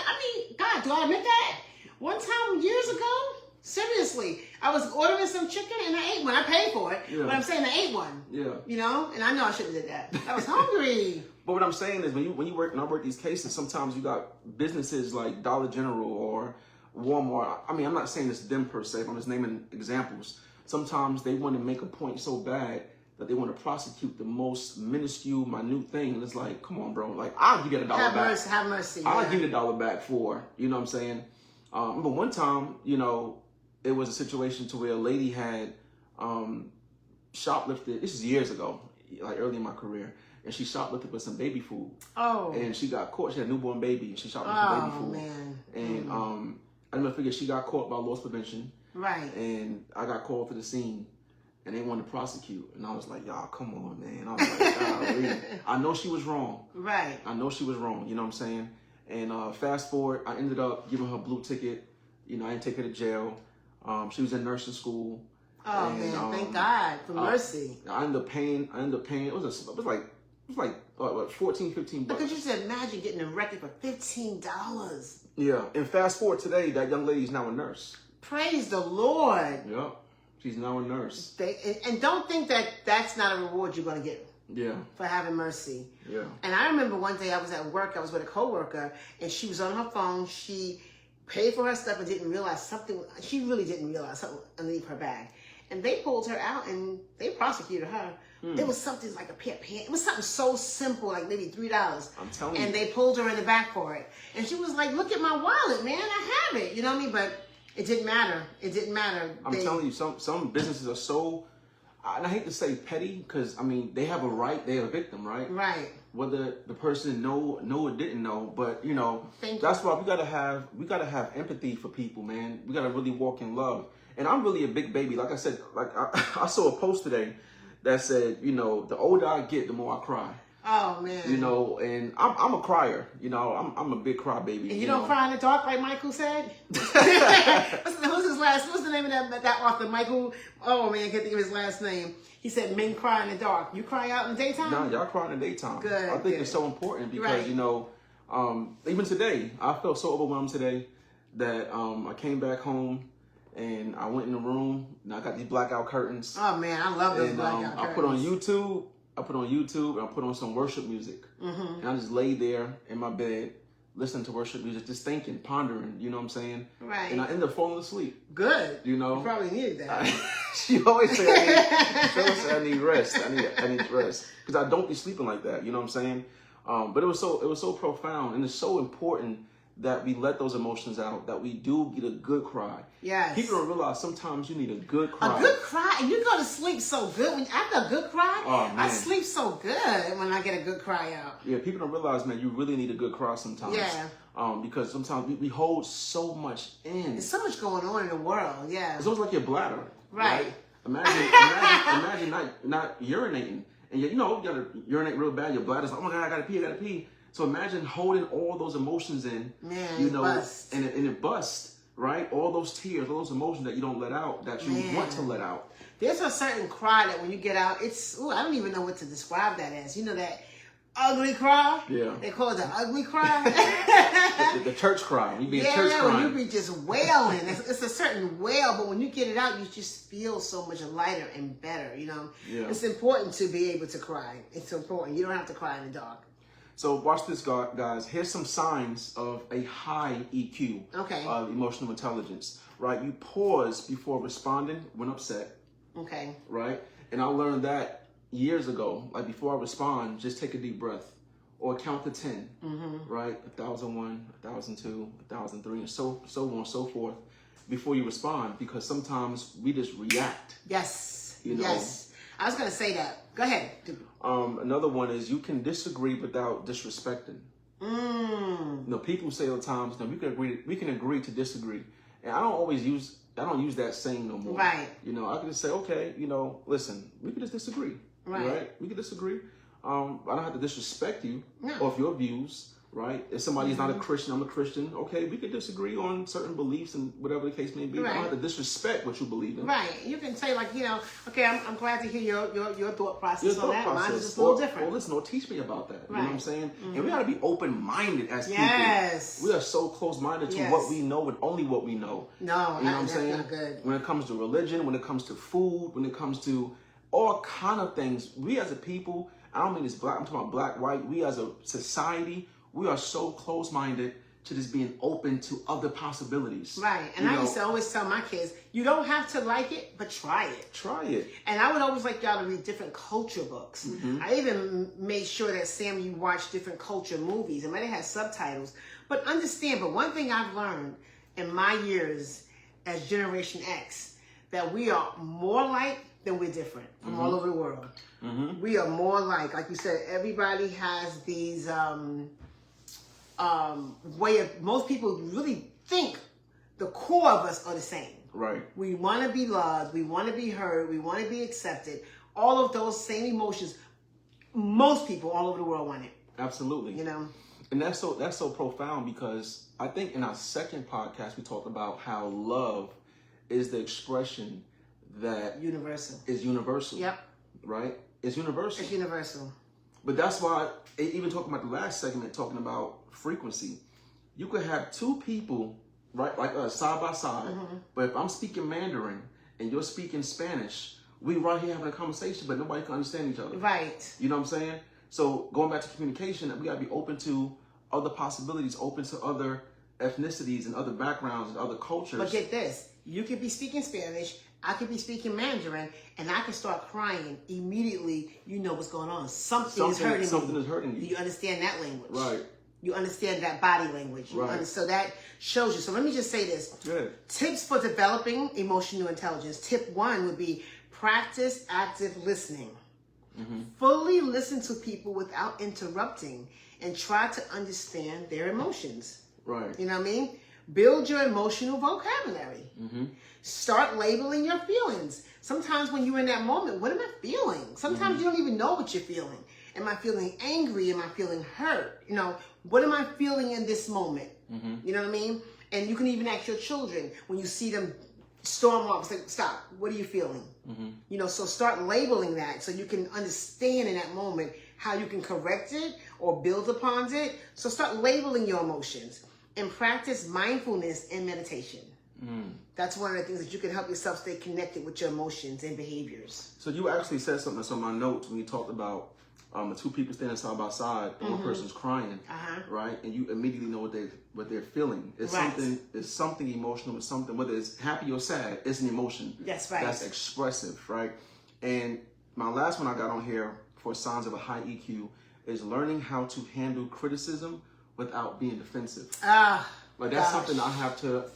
God, do I admit that? One time years ago, seriously, I was ordering some chicken and I ate one. I paid for it, but I'm saying I ate one. Yeah. And I know I shouldn't have did that. I was hungry. But what I'm saying is when you work, and I work these cases, sometimes you got businesses like Dollar General or Walmart. I mean, I'm not saying it's them per se, but I'm just naming examples. Sometimes they want to make a point so bad that they want to prosecute the most minuscule, minute thing. And it's like, come on, bro. Like, I'll give you $1 back. Have mercy. I'll give you $1 back for, you know what I'm saying? But one time, it was a situation to where a lady had shoplifted. This is years ago, like early in my career. And she shoplifted with some baby food. Oh. And she got caught. She had a newborn baby. And she shoplifted baby food. Oh, man. And I never figured she got caught by loss prevention. Right. And I got called to the scene. And they wanted to prosecute. And I was like, y'all, come on, man. I was like, golly. I know she was wrong. Right. I know she was wrong. You know what I'm saying? And fast forward, I ended up giving her a blue ticket. I didn't take her to jail. She was in nursing school. Oh, and, man. Thank God for mercy. I ended up paying. It was like what, $14, $15. Because you said, imagine getting a record for $15. Yeah, and fast forward today, that young lady is now a nurse. Praise the Lord. Yep, she's now a nurse. And don't think that that's not a reward you're going to get. Yeah. For having mercy. Yeah. And I remember one day I was at work, I was with a coworker, and she was on her phone. She paid for her stuff and didn't realize something. She really didn't realize something underneath her bag. And they pulled her out and they prosecuted her. It was something like a pair of pants. It was something so simple, like maybe $3. I'm telling you. And they pulled her in the back for it. And she was like, look at my wallet, man. I have it. You know what I mean? But it didn't matter. It didn't matter. I'm telling you, some businesses are so, and I hate to say petty, because I mean they have a right, they're a victim, right? Right. Whether the person know or didn't know, but you know, that's why we gotta have empathy for people, man. We gotta really walk in love. And I'm really a big baby. Like I said, like I saw a post today that said, you know, the older I get, the more I cry. Oh man. You know, and I'm a crier. You know, I'm a big crybaby. And you don't cry in the dark like Michael said? What's the name of that author? Michael, oh man, I can't think of his last name. He said men cry in the dark. You cry out in the daytime? No, y'all cry in the daytime. Good. I think it's so important because, you know, even today, I felt so overwhelmed today that I came back home and I went in the room and I got these blackout curtains. Oh man, I love those blackout curtains. I put on YouTube and I put on some worship music. And I just laid there in my bed, listening to worship music, just thinking, pondering, you know what I'm saying? Right. And I ended up falling asleep. Good. You know? You probably needed that. She always said I need rest. I need rest. Because I don't be sleeping like that, you know what I'm saying? But it was so profound, and it's so important that we let those emotions out, that we do get a good cry. Yes. People don't realize sometimes you need a good cry. A good cry, and you go to sleep so good. After a good cry, oh, I sleep so good when I get a good cry out. Yeah, people don't realize, man, you really need a good cry sometimes. Yeah. Because sometimes we hold so much in. There's so much going on in the world, yeah. It's almost like your bladder. Right. Imagine not urinating. And you know, you gotta urinate real bad, your bladder's like, oh my God, I gotta pee. So imagine holding all those emotions in, man, you know, bust. and it busts, right? All those tears, all those emotions that you don't let out, that you want to let out. There's a certain cry that when you get out, I don't even know what to describe that as. You know that ugly cry? Yeah. They call it the ugly cry. the church cry. You be in church crying. When you be just wailing. It's a certain wail, but when you get it out, you just feel so much lighter and better, you know? Yeah. It's important to be able to cry. It's important. You don't have to cry in the dark. So watch this, guys. Here's some signs of a high EQ, of emotional intelligence, right? You pause before responding when upset. Okay. Right? And I learned that years ago. Like before I respond, just take a deep breath or count to 10, right? 1,001, 1,002, 1,003, and so on and so forth before you respond, because sometimes we just react. Yes. You know? Yes. I was going to say that. Go ahead. Another one is you can disagree without disrespecting. You know, people say all the time, you know, we can agree to disagree. And I don't use that saying no more. Right. You know, I can just say, okay, you know, listen, we can just disagree. Right? We can disagree. I don't have to disrespect you or your views, right? If somebody's not a Christian, I'm a Christian. Okay, we could disagree on certain beliefs and whatever the case may be. Right. I don't have to disrespect what you believe in. Right. You can say like, you know, okay, I'm glad to hear your thought process on that. Mine is just a little different. Or listen, or teach me about that. You know what I'm saying? And we got to be open-minded as people. We are so close-minded to what we know and only what we know. No, you know what I'm saying? Not good. When it comes to religion, when it comes to food, when it comes to all kind of things, we as a people, I don't mean it's black, I'm talking about black, white, we as a society, we are so close-minded to just being open to other possibilities. Right. And I used to always tell my kids, you don't have to like it, but try it. Try it. And I would always like y'all to read different culture books. I even made sure that, Sam, you watch different culture movies. It might have had subtitles. But understand, but one thing I've learned in my years as Generation X, that we are more like than we're different from all over the world. We are more like you said, everybody has these most people really think the core of us are the same. Right. We want to be loved. We want to be heard. We want to be accepted. All of those same emotions, most people all over the world want it. Absolutely. You know? And that's so profound, because I think in our second podcast, we talked about how love is the expression that is universal. Yep. Right? It's universal. It's universal. But that's why, even talking about the last segment, talking about frequency, you could have two people, right, like us, side by side. But if I'm speaking Mandarin and you're speaking Spanish, we right here having a conversation, but nobody can understand each other. Right. You know what I'm saying? So going back to communication, we gotta be open to other possibilities, open to other ethnicities and other backgrounds and other cultures. But get this, you could be speaking Spanish, I could be speaking Mandarin, and I can start crying immediately. You know what's going on. Something is hurting you. You understand that language. Right. You understand that body language. Right. So that shows you. So let me just say this. Good. Tips for developing emotional intelligence. Tip 1 would be practice active listening. Fully listen to people without interrupting and try to understand their emotions. Right. You know what I mean? Build your emotional vocabulary. Start labeling your feelings. Sometimes when you're in that moment, what am I feeling? Sometimes you don't even know what you're feeling. Am I feeling angry? Am I feeling hurt? You know, what am I feeling in this moment? You know what I mean? And you can even ask your children when you see them storm off, say, stop, what are you feeling? You know, so start labeling that so you can understand in that moment how you can correct it or build upon it. So start labeling your emotions and practice mindfulness and meditation. That's one of the things that you can help yourself stay connected with your emotions and behaviors. So you actually said something that's on my notes when you talked about the two people standing side by side and one person's crying, right? And you immediately know what they're feeling. It's something emotional. It's something, whether it's happy or sad, it's an emotion. That's right. That's expressive, right? And my last one I got on here for signs of a high EQ is learning how to handle criticism without being defensive. Like that's something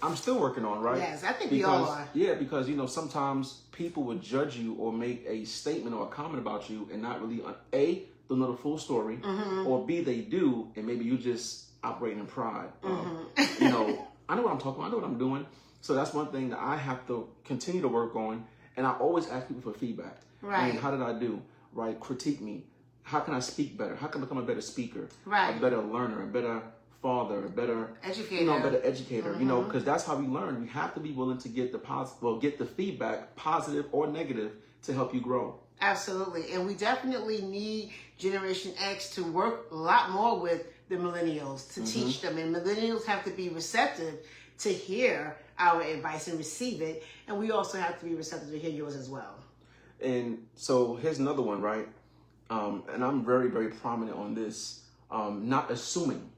I'm still working on, right? Yes, I think we all are. Yeah, because you know, sometimes people would judge you or make a statement or a comment about you and not really, A, they'll know the full story, or B, they do, and maybe you just operating in pride. You know, I know what I'm talking about, I know what I'm doing. So that's one thing that I have to continue to work on, and I always ask people for feedback. Right. And how did I do? Right? Critique me. How can I speak better? How can I become a better speaker? Right. A better learner, a better father, a better educator, better educator, you know, because that's how we learn. We have to be willing to get get the feedback, positive or negative, to help you grow. Absolutely. And we definitely need Generation X to work a lot more with the millennials, to teach them. And millennials have to be receptive to hear our advice and receive it. And we also have to be receptive to hear yours as well. And so here's another one, right? And I'm very, very prominent on this, not assuming.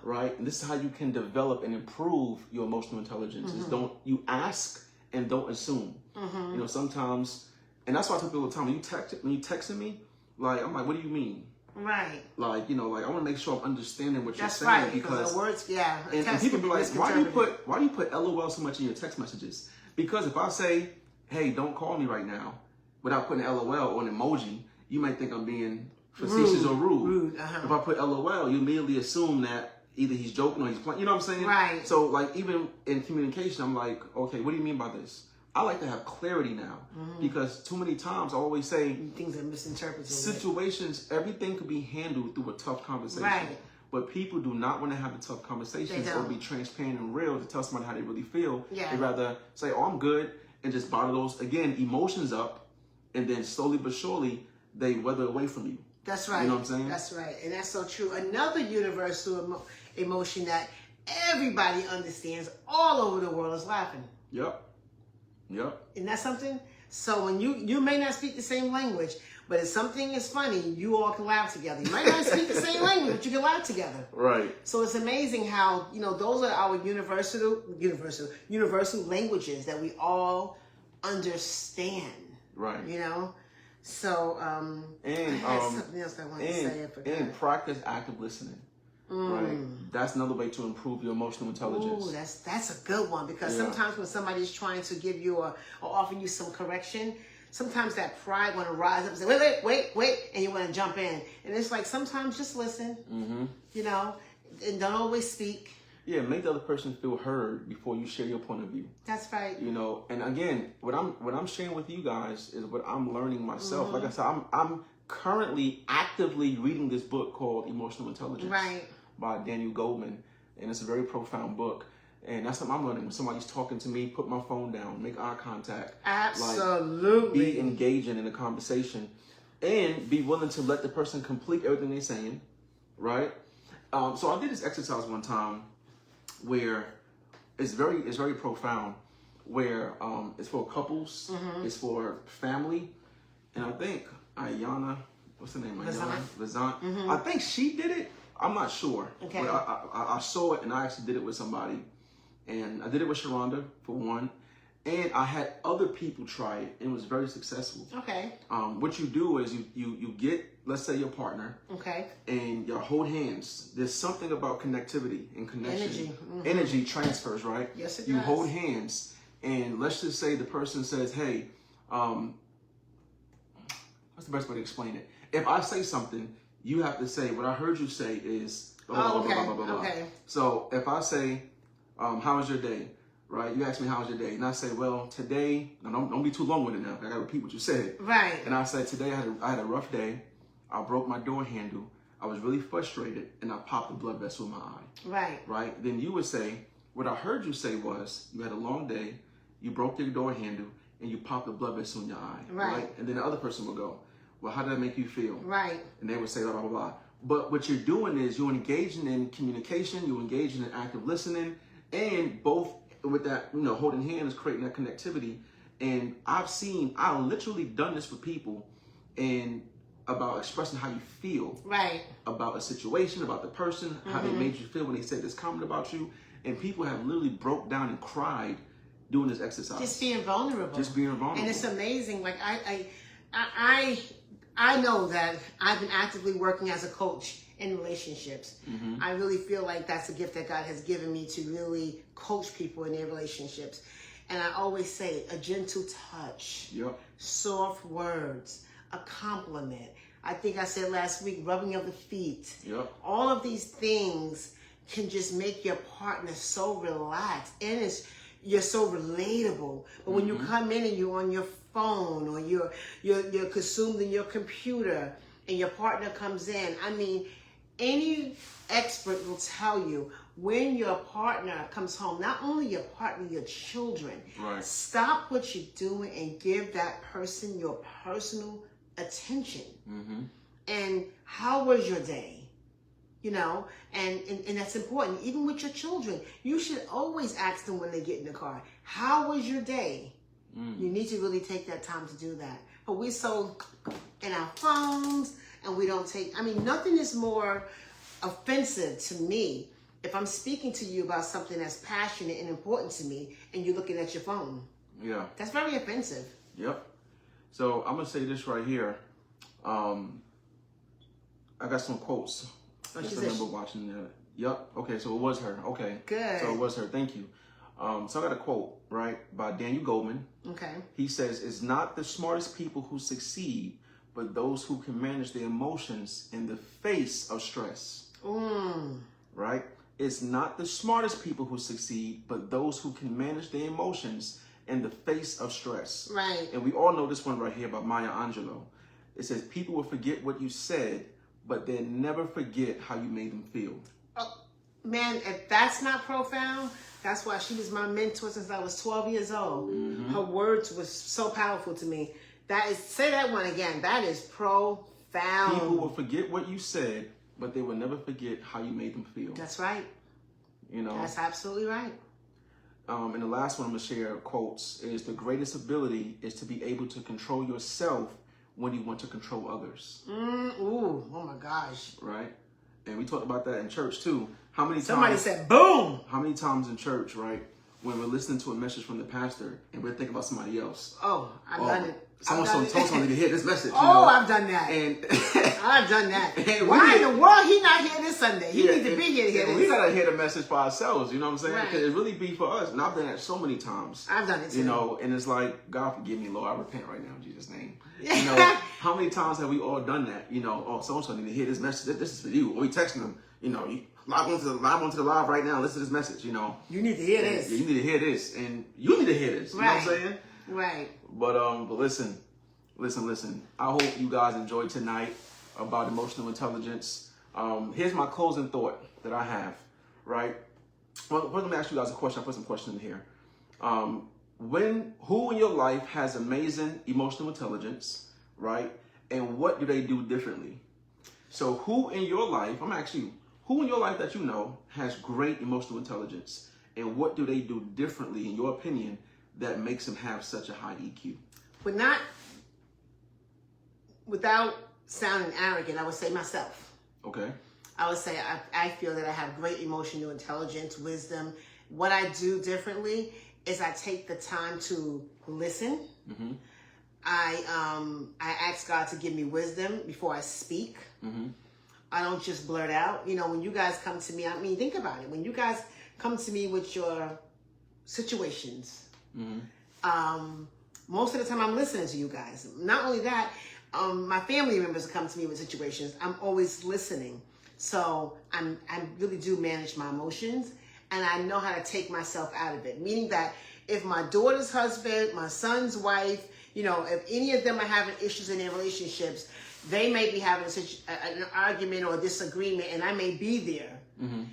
Right? And this is how you can develop and improve your emotional intelligence. Is you ask and don't assume. You know, sometimes, and that's why I tell people all the time, when you texting me, like, I'm like, what do you mean? Right. Like, you know, like I want to make sure I'm understanding what you're saying. Right, because the words, and people be like, why do you put LOL so much in your text messages? Because if I say, hey, don't call me right now, without putting LOL or an emoji, you might think I'm being facetious or rude. If I put LOL, you immediately assume that either he's joking or he's playing. You know what I'm saying? Right. So, like, even in communication, I'm like, okay, what do you mean by this? I like to have clarity now because too many times I always say things are misinterpreted. Situations, everything could be handled through a tough conversation. Right. But people do not want to have the tough conversations or be transparent and real to tell somebody how they really feel. Yeah. They rather say, oh, I'm good, and just bottle those, again, emotions up, and then slowly but surely, they weather away from you. That's right. You know what I'm saying? That's right. And that's so true. Another universal emotion that everybody understands all over the world is laughing. Yep. Isn't that something? So when you may not speak the same language, but if something is funny, you all can laugh together. You might not speak the same language, but you can laugh together. Right. So it's amazing how, you know, those are our universal languages that we all understand. Right. You know? So, I had something else I wanted to say. I forgot. And practice active listening. Right. That's another way to improve your emotional intelligence. Ooh, that's a good one, because sometimes when somebody's trying to give you or offer you some correction, sometimes that pride want to rise up and say, wait, and you want to jump in. And it's like, sometimes just listen, you know, and don't always speak. Yeah, make the other person feel heard before you share your point of view. That's right. You know, and again, what I'm sharing with you guys is what I'm learning myself. Like I said, I'm currently actively reading this book called Emotional Intelligence by Daniel Goleman, and it's a very profound book. And that's something I'm learning. When somebody's talking to me, put my phone down, make eye contact. Absolutely. Like, be engaging in the conversation, and be willing to let the person complete everything they're saying, right? So I did this exercise one time where it's very profound. Where it's for couples, it's for family, and I think Ayana, what's her name? Lazant. I think she did it. I'm not sure. Okay. But I saw it, and I actually did it with somebody, and I did it with Sharonda for one, and I had other people try it, and it was very successful. Okay. What you do is you get, let's say, your partner. Okay. And you hold hands. There's something about connectivity and connection. Energy. Energy transfers, right? Yes, it You does. hold hands. And let's just say the person says, hey, what's the best way to explain it? If I say something, you have to say, what I heard you say is, blah, blah, okay. blah, blah, blah, blah. Okay. So if I say, how was your day? Right? You ask me, how was your day? And I say, well, today, don't be too long with it now. I got to repeat what you said. Right. And I said, today I had a rough day. I broke my door handle. I was really frustrated, and I popped a blood vessel in my eye. Right. Right? Then you would say, what I heard you say was, you had a long day, you broke your door handle, and you popped a blood vessel in your eye. Right. And then the other person would go, well, how did that make you feel? Right. And they would say, blah, blah, blah, blah. But what you're doing is you're engaging in communication, you're engaging in active listening, and both with that, holding hands, creating that connectivity. And I've literally done this with people, and about expressing how you feel Right. about a situation, about the person, how they made you feel when they said this comment about you. And people have literally broke down and cried doing this exercise. Just being vulnerable. And it's amazing. Like I know that I've been actively working as a coach in relationships. I really feel like that's a gift that God has given me to really coach people in their relationships. And I always say a gentle touch, soft words, a compliment. I think I said last week, rubbing of the feet. All of these things can just make your partner so relaxed, and you're so relatable. But when you come in and you're on your phone, or you're consumed in your computer, and your partner comes in, I mean, any expert will tell you, when your partner comes home, not only your partner, your children, stop what you're doing and give that person your personal attention. And how was your day? And that's important. Even with your children, you should always ask them when they get in the car, how was your day? You need to really take that time to do that. But we're so in our phones, and we don't nothing is more offensive to me if I'm speaking to you about something that's passionate and important to me, and you're looking at your phone. Yeah. That's very offensive. Yep. So I'm going to say this right here. I got some quotes. I just remember watching that. Yep. Okay, so it was her. Okay. Good. So it was her. Thank you. So I got a quote, right, by Daniel Goleman. Okay. He says, it's not the smartest people who succeed, but those who can manage their emotions in the face of stress. Right? It's not the smartest people who succeed, but those who can manage their emotions in the face of stress. Right. And we all know this one right here by Maya Angelou. It says, people will forget what you said, but they'll never forget how you made them feel. Oh, man, if that's not profound, that's why she was my mentor since I was 12 years old. Her words was so powerful to me. Say that one again. That is profound. People will forget what you said, but they will never forget how you made them feel. That's right. That's absolutely right. And the last one I'm going to share quotes is, the greatest ability is to be able to control yourself when you want to control others. Oh my gosh. Right? And we talked about that in church too. Somebody said, boom. How many times in church, right, when we're listening to a message from the pastor and we're thinking about somebody else? Oh, I've done it. Someone told somebody to hear this message. I've done that. And I've done that. Why in the world he not here this Sunday? He needs to be here to hear this. We gotta hear the message for ourselves. You know what I'm saying? Right. Because it really be for us. And I've done that so many times. I've done it too. And it's like, God forgive me, Lord. I repent right now in Jesus' name. How many times have we all done that? So-and-so need to hear this message. This is for you. Or we texting them, you log onto the live right now. Listen to this message, You need to hear this. You need to hear this. And you need to hear this. You know what I'm saying? Right. But listen. I hope you guys enjoyed tonight about emotional intelligence. Here's my closing thought that I have, right? Well, let me ask you guys a question. I put some questions in here. Who in your life has amazing emotional intelligence, right? And what do they do differently? So who in your life, I'm asking you, Who in your life that you know has great emotional intelligence, and what do they do differently, in your opinion, that makes them have such a high EQ? Without sounding arrogant, I would say myself. Okay. I would say I feel that I have great emotional intelligence, wisdom. What I do differently is I take the time to listen. Mm-hmm. I ask God to give me wisdom before I speak. Mm-hmm. I don't just blurt out. You know, when you guys come to me, I mean, think about it. When you guys come to me with your situations, most of the time I'm listening to you guys. Not only that, my family members come to me with situations. I'm always listening. So I really do manage my emotions, and I know how to take myself out of it. Meaning that if my daughter's husband, my son's wife, you know, if any of them are having issues in their relationships, they may be having an argument or a disagreement, and I may be there. Mm-hmm.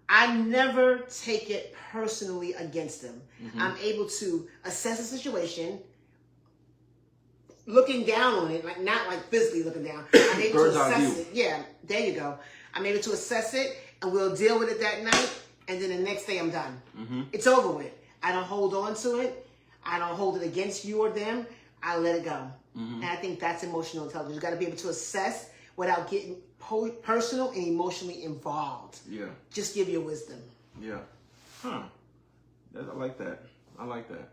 I never take it personally against them. Mm-hmm. I'm able to assess the situation, looking down on it, like not like physically looking down. I'm able to assess it. Yeah, there you go. I'm able to assess it, and we'll deal with it that night, and then the next day I'm done. Mm-hmm. It's over with. I don't hold on to it. I don't hold it against you or them. I let it go. Mm-hmm. And I think that's emotional intelligence. You got to be able to assess without getting personal and emotionally involved. Yeah. Just give your wisdom. Yeah. Huh. I like that. I like that.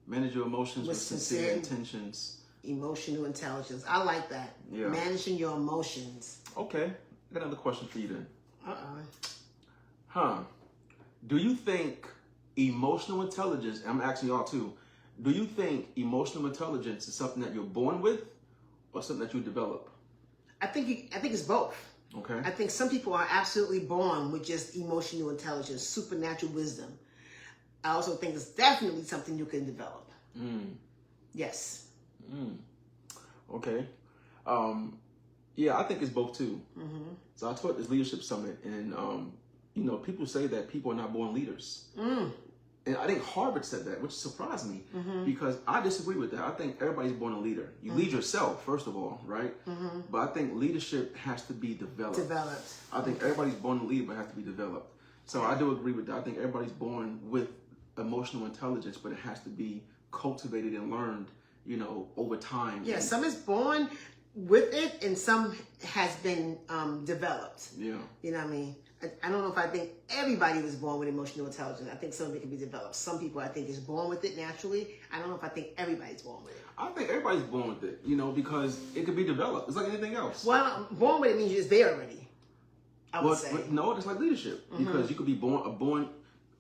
Manage your emotions with sincere intentions. Emotional intelligence. I like that. Yeah. Managing your emotions. Okay. I got another question for you then. Huh. Do you think emotional intelligence, and I'm asking y'all too, do you think emotional intelligence is something that you're born with or something that you develop? I think it's both. Okay. I think some people are absolutely born with just emotional intelligence, supernatural wisdom. I also think it's definitely something you can develop. Yes. Okay. Yeah, I think it's both too. Mm-hmm. So I taught this leadership summit, and you know, people say that people are not born leaders. And I think Harvard said that, which surprised me, because I disagree with that. I think everybody's born a leader. You lead yourself, first of all, right? But I think leadership has to be developed. I think everybody's born a leader, but has to be developed. So I do agree with that. I think everybody's born with emotional intelligence, but it has to be cultivated and learned, you know, over time. Yeah, some is born with it, and some has been developed. Yeah. You know what I mean? I don't know if I think everybody was born with emotional intelligence. I think some of it can be developed. Some people, I think, is born with it naturally. I don't know if I think everybody's born with it. I think everybody's born with it, you know, because it could be developed. It's like anything else. Well, born with it means you're just there already, I would say. No, it's like leadership. Because you could be born.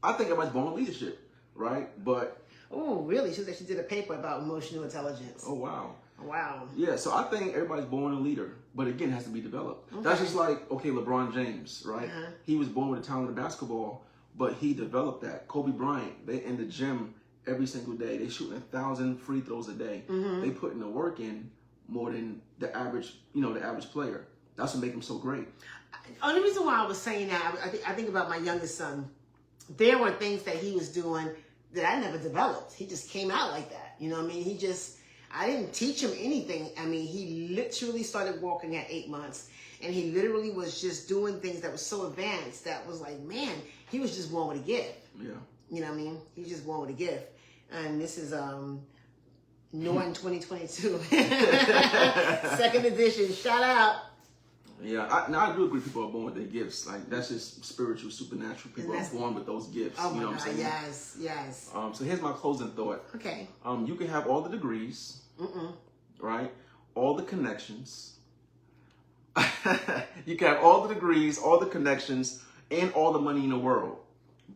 I think everybody's born with leadership, right? But... Oh, really? She did a paper about emotional intelligence. Oh, wow. Wow. Yeah, so I think everybody's born a leader, but again, it has to be developed. Okay. That's just like, okay, LeBron James, right? He was born with a talent of basketball, but he developed that. Kobe Bryant, they in the gym every single day. They shooting 1,000 free throws a day. They putting the work in more than the average, you know, the average player. That's what makes them so great. Only reason why I was saying that, I think about my youngest son. There were things that he was doing that I never developed. He just came out like that. You know what I mean? I didn't teach him anything. I mean, he literally started walking at 8 months, and he literally was just doing things that was so advanced that was like, man, he was just born with a gift. Yeah. You know what I mean? He's just born with a gift. And this is Norton 2022. Second edition. Shout out. Yeah, I do agree people are born with their gifts. Like, that's just spiritual, supernatural. People are born with those gifts. Oh, you know my what I'm God, saying? yes, yes. So here's my closing thought. Okay. You can have all the degrees, right? All the connections. You can have all the degrees, all the connections, and all the money in the world.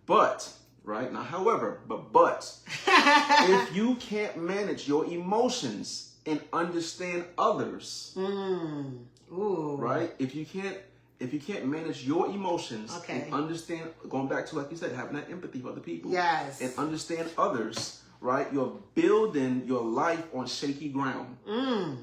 But, right? Now, however, but, if you can't manage your emotions and understand others, Ooh. right? If you can't manage your emotions and understand, going back to, like you said, having that empathy for other people, yes, and understand others, right? You're building your life on shaky ground,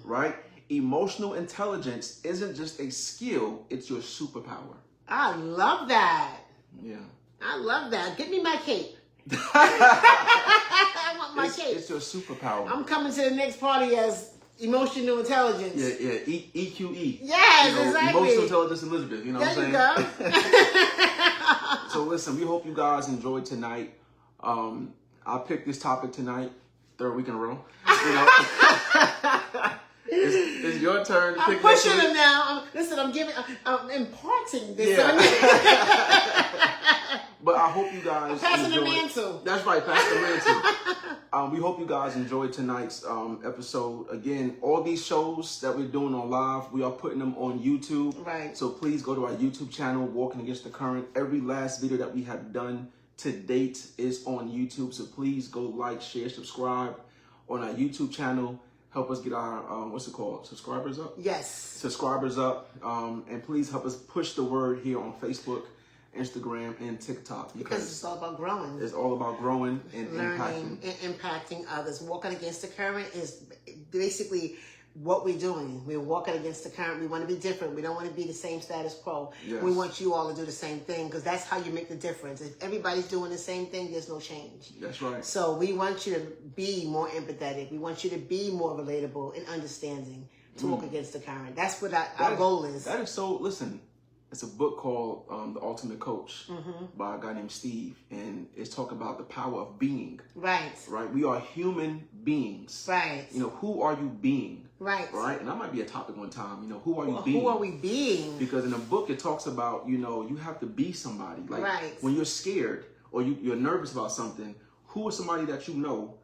right? Emotional intelligence isn't just a skill; it's your superpower. I love that. Yeah, I love that. Get me my cape. I want my cape. It's your superpower. I'm coming to the next party as emotional intelligence. Yeah, EQE. Yes, exactly. Emotional intelligence Elizabeth, you know what I'm saying? There you go. So listen, we hope you guys enjoyed tonight. I picked this topic tonight, 3rd week in a row. You know, it's your turn to pick. I'm pushing him now. I'm imparting this. Yeah. But I hope you guys passing the enjoyed. mantle. That's right, passing the mantle. We hope you guys enjoyed tonight's episode. Again, all these shows that we're doing on live, we are putting them on YouTube. Right. So please go to our YouTube channel, Walking Against the Current. Every last video that we have done to date is on YouTube. So please go like, share, subscribe on our YouTube channel. Help us get our, subscribers up? Yes. Subscribers up. And please help us push the word here on Facebook, Instagram, and TikTok. Because it's all about growing. It's all about growing and learning impacting. and impacting others. Walking against the current is basically what we're doing. We're walking against the current. We want to be different. We don't want to be the same status quo. Yes. We want you all to do the same thing because that's how you make the difference. If everybody's doing the same thing, there's no change. That's right. So we want you to be more empathetic. We want you to be more relatable and understanding to walk against the current. That's what our goal is. That is so, listen, it's a book called The Ultimate Coach by a guy named Steve. And it's talking about the power of being. Right. Right. We are human beings. Right. You know, who are you being? Right. Right. And that might be a topic one time. You know, who are you being? Who are we being? Because in the book, it talks about, you know, you have to be somebody. Like when you're scared or you're nervous about something, who is somebody that you know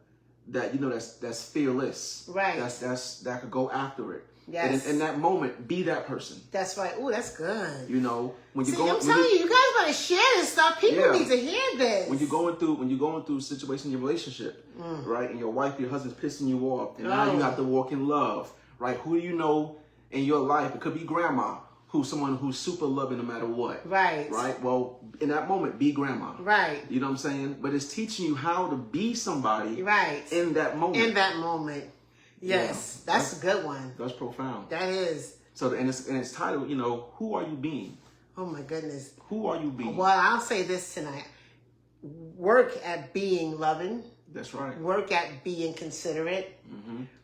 that's fearless. Right. That could go after it. Yes. And in that moment, be that person. That's right. Oh, that's good. You know, when you I'm telling you, you guys gotta share this stuff. People need to hear this. When you're going through a situation in your relationship, right, and your wife, your husband's pissing you off, and now you have to walk in love, right? Who do you know in your life? It could be grandma, who's someone who's super loving no matter what. Right. Right. Well, in that moment, be grandma. Right. You know what I'm saying? But it's teaching you how to be somebody. Right. In that moment. In that moment. Yes, yeah, that's a good one. That's profound. That is. So, and it's titled, you know, who are you being? Oh my goodness. Who are you being? Well, I'll say this tonight. Work at being loving. That's right. Work at being considerate.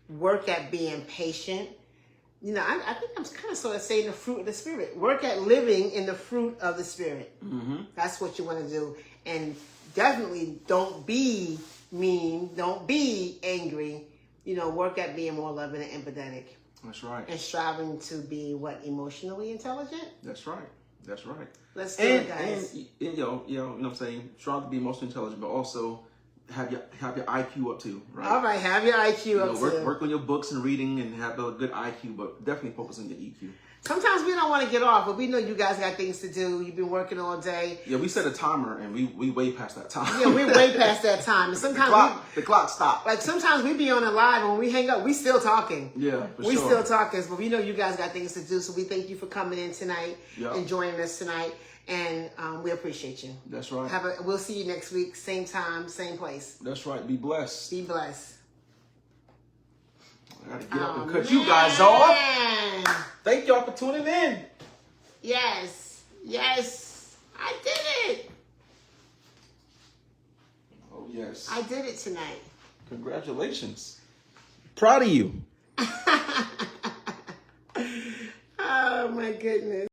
Work at being patient. You know, I think I'm kind of sort of saying the fruit of the Spirit. Work at living in the fruit of the Spirit. That's what you want to do. And definitely don't be mean. Don't be angry. You know, work at being more loving and empathetic. That's right. And striving to be, emotionally intelligent? That's right. That's right. Let's do it, guys. And you know what I'm saying? Strive to be emotionally intelligent, but also have your IQ up too, right? All right, have your IQ up too. Work on your books and reading and have a good IQ, but definitely focus on your EQ. Sometimes we don't want to get off, but we know you guys got things to do. You've been working all day. Yeah, we set a timer and we way past that time. Yeah, we're way past that time. And sometimes the clock stopped. Like sometimes we be on a live and when we hang up, we still talking. Yeah, we still talking, but we know you guys got things to do. So we thank you for coming in tonight and joining us tonight. And we appreciate you. That's right. We'll see you next week, same time, same place. That's right. Be blessed. Be blessed. I gotta get up and cut you guys off. Thank y'all for tuning in. Yes. Yes. I did it. Oh, yes. I did it tonight. Congratulations. Proud of you. Oh, my goodness.